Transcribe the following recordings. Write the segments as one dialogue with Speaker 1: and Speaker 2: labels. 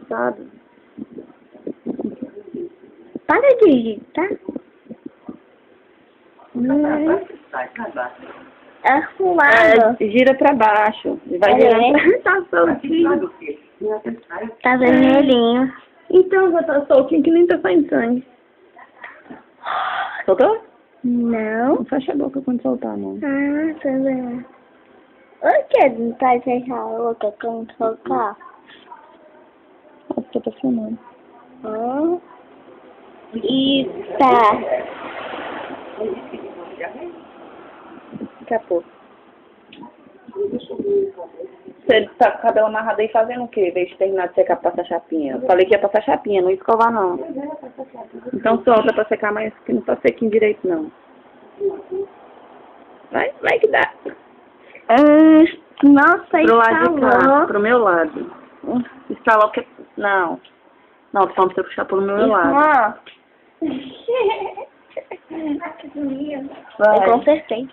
Speaker 1: cansado.
Speaker 2: Para de digitar. Arrumado.
Speaker 1: Gira pra baixo. Vai girando. Tá soltinho.
Speaker 2: Tá vermelhinho.
Speaker 1: Então, já tá soltinho que nem tá saindo sangue. Soltou?
Speaker 2: Não.
Speaker 1: Não fecha a boca quando soltar, não.
Speaker 2: Ah, tá vendo. O que não tá fechando a boca quando soltar?
Speaker 1: Nossa, tá filmando.
Speaker 2: Eita.
Speaker 1: Daqui a pouco. Você tá com o cabelo amarrado aí fazendo o quê? Desde terminar de secar pra passar chapinha. Eu falei que ia passar chapinha, não ia escovar não. Então solta pra secar, mas que não tá sequinho direito não. Vai que dá.
Speaker 2: Nossa,
Speaker 1: Pro lado de cá,
Speaker 2: estalou.
Speaker 1: pro meu lado. Estalou porque... Não. Não, tô falando pra você puxar pro meu lado.
Speaker 2: Eu consertei.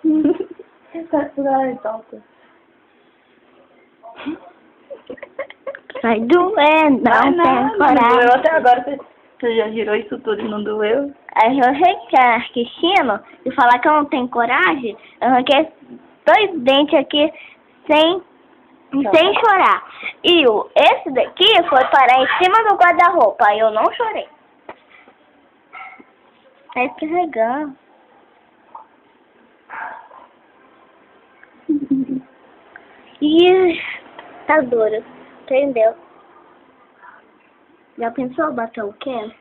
Speaker 2: Vai doer, não tem coragem.
Speaker 1: Doeu até agora, você já girou isso tudo e não doeu?
Speaker 2: Aí eu arranquei e falar que eu não tenho coragem, eu arranquei 2 dentes aqui sem chorar. E esse daqui foi parar em cima do guarda-roupa, aí eu não chorei. Tá escorregando. Ih, tá duro. Entendeu? Já pensou bater o quê?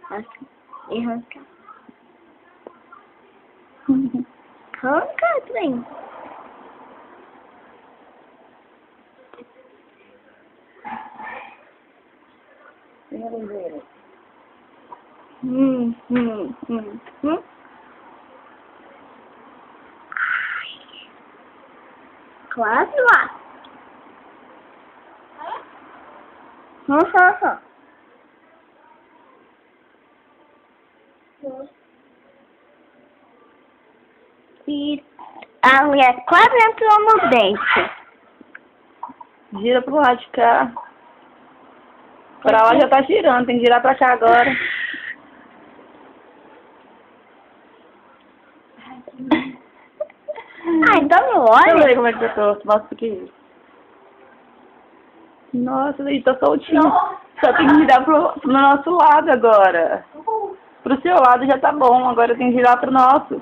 Speaker 2: Assim, e arrancar. Arranca, trem. Quase lá. E a mulher quase entrou no dente.
Speaker 1: Gira pro lado de cá. Pra lá já tá girando, tem que girar pra cá agora.
Speaker 2: Então não
Speaker 1: Deixa eu
Speaker 2: olha.
Speaker 1: ver como é que eu tô. Mostra aqui. Nossa, daí tá soltinho. Só tem que girar pro nosso lado agora. Pro seu lado já tá bom, agora tem que girar pro nosso.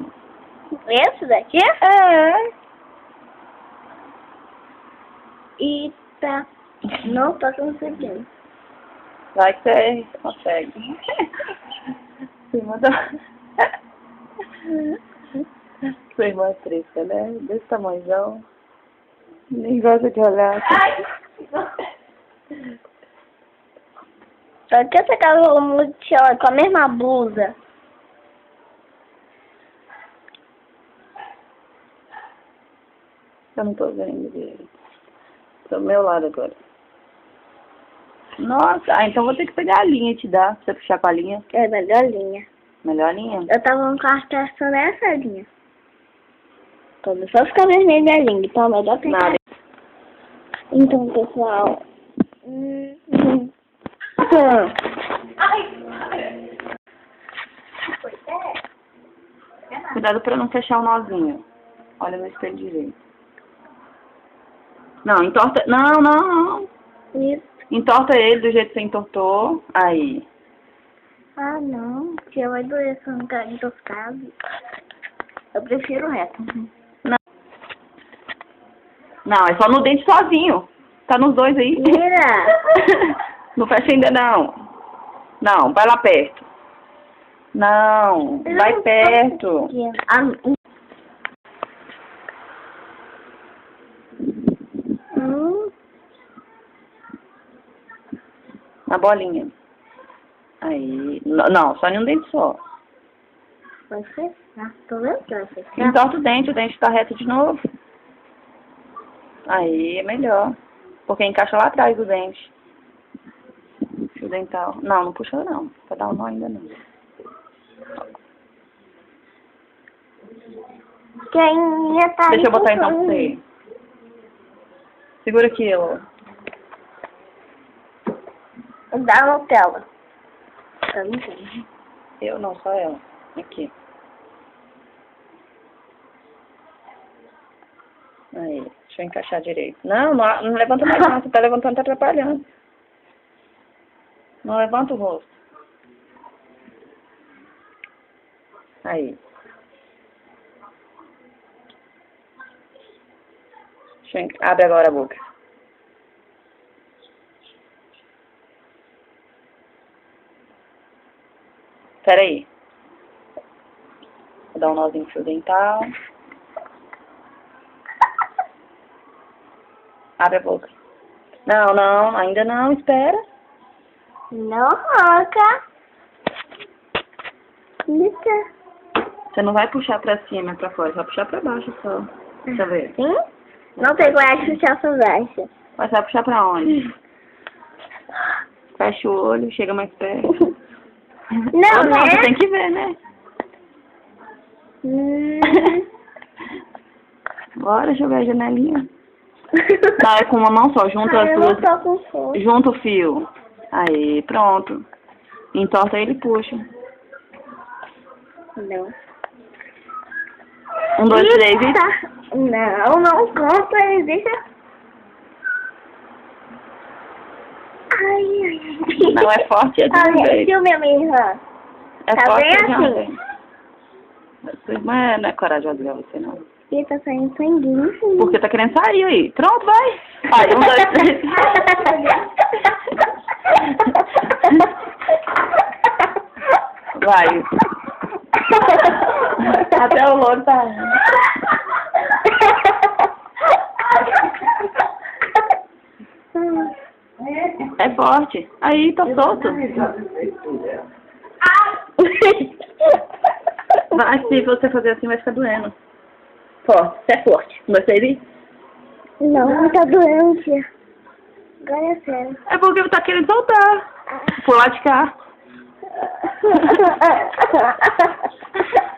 Speaker 2: Esse daqui?
Speaker 1: É.
Speaker 2: Eita. Não tô conseguindo.
Speaker 1: Vai que você consegue. Sua irmã tá... Sua irmã é fresca, né? Desse tamanhozão. Nem gosta de olhar.
Speaker 2: Só que essa casa multichão com a mesma blusa.
Speaker 1: Eu não tô vendo dele. Tô do meu lado agora. Nossa, então vou ter que pegar a linha e te dar, pra você puxar com a linha.
Speaker 2: É a melhor linha.
Speaker 1: Melhor linha?
Speaker 2: Eu tava com a artesão nessa linha. Começou a ficar vermelha a linha, então é melhor pegar.
Speaker 1: Nada.
Speaker 2: Então, pessoal.
Speaker 1: Cuidado pra não fechar o nozinho. Olha no espelho direito. Não, entorta... Não.
Speaker 2: Isso.
Speaker 1: Entorta ele do jeito que você entortou. Aí.
Speaker 2: Ah, não. Que vai doer se eu não quero entortado. Eu prefiro reto.
Speaker 1: Não, é só no dente sozinho. Tá nos dois aí.
Speaker 2: Mira!
Speaker 1: Não fecha ainda não. Não, vai lá perto. Não, vai perto. Na bolinha. Aí. Não, só em um dente só.
Speaker 2: Vai fechar. Tô vendo que vai fechar.
Speaker 1: Entorta o dente tá reto de novo. Aí é melhor. Porque encaixa lá atrás do dente. Fio dental. Não, não puxa não. Pra dar um nó ainda não.
Speaker 2: Quem já tá
Speaker 1: Deixa eu botar então pra você. Segura aqui, ó.
Speaker 2: Da Nutella. Eu não sei.
Speaker 1: Eu não, só ela. Aqui. Aí, deixa eu encaixar direito. Não, não levanta mais não. Você tá levantando, tá atrapalhando. Não levanta o rosto. Aí. Abre agora a boca. Espera aí. Vou dar um nozinho no fio dental. Abre a boca. Não, não, ainda não, espera.
Speaker 2: Não ronca. Isso.
Speaker 1: Você não vai puxar pra cima, pra fora, você vai puxar pra baixo só. Deixa eu ver.
Speaker 2: Sim? Não tem coragem de puxar sua baixa.
Speaker 1: Mas você vai puxar pra onde? Fecha o olho, chega mais perto.
Speaker 2: Não,
Speaker 1: Ou não,
Speaker 2: né?
Speaker 1: você tem que ver, né? Bora, deixa eu ver a janelinha. Tá, é com uma mão só, junta as
Speaker 2: eu
Speaker 1: duas.
Speaker 2: não tô com fome.
Speaker 1: Junta o fio. Aí, pronto. Entorta ele e puxa.
Speaker 2: Não.
Speaker 1: 1, 2, 3 e...
Speaker 2: Tá. Não conta, deixa. Ai, ai, ai.
Speaker 1: Não, é forte, é de um jeito.
Speaker 2: Filme, minha irmã.
Speaker 1: É
Speaker 2: Tá
Speaker 1: forte,
Speaker 2: bem
Speaker 1: é de um
Speaker 2: assim.
Speaker 1: jeito. Mas não é corajosa igual você, não.
Speaker 2: E tá saindo sanguinho.
Speaker 1: Porque tá querendo sair aí. Pronto, vai. Vai, 1, 2, 3. Vai. Até o louro tá. É forte. Aí, tá solto. Vai, se você fazer assim, vai ficar doendo. Forte, você é forte. 1, 2, 3 e...
Speaker 2: Não, tá doente. Agora é sério.
Speaker 1: É porque tá querendo soltar. Pular de cá.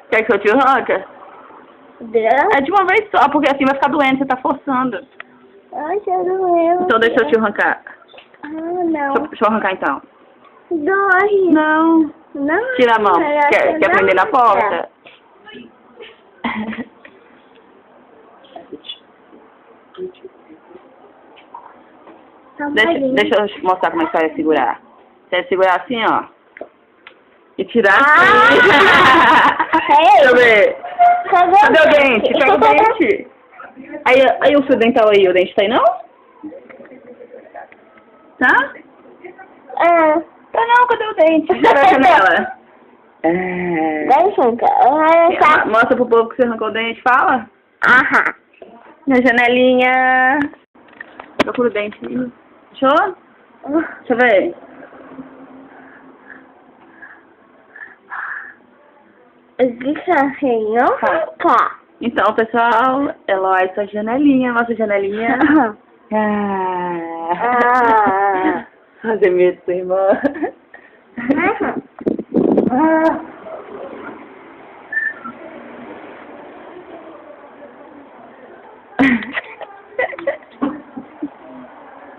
Speaker 1: Quer que eu te arranque? É de uma vez só, porque assim vai ficar doendo, você tá forçando.
Speaker 2: Ai, já doeu.
Speaker 1: Então deixa eu te arrancar.
Speaker 2: Ah, não.
Speaker 1: Deixa eu arrancar então.
Speaker 2: Dói.
Speaker 1: Não.
Speaker 2: Não.
Speaker 1: Tira a mão. Quer prender na porta? Deixa eu mostrar como é que você vai segurar. Você vai segurar assim, ó. E tirar assim. Deixa eu ver. Cadê o dente? Pega o dente. Aí o fio dental aí, o dente tá aí não? Tá? Tá não, cadê o dente? Abre a janela. Mostra pro povo que você arrancou o dente, fala.
Speaker 2: Aham.
Speaker 1: Na janelinha. Procura o dente. Deixa eu ver.
Speaker 2: Tá.
Speaker 1: Então, pessoal, Eloy, sua janelinha, nossa janelinha. Fazer medo, sua irmã.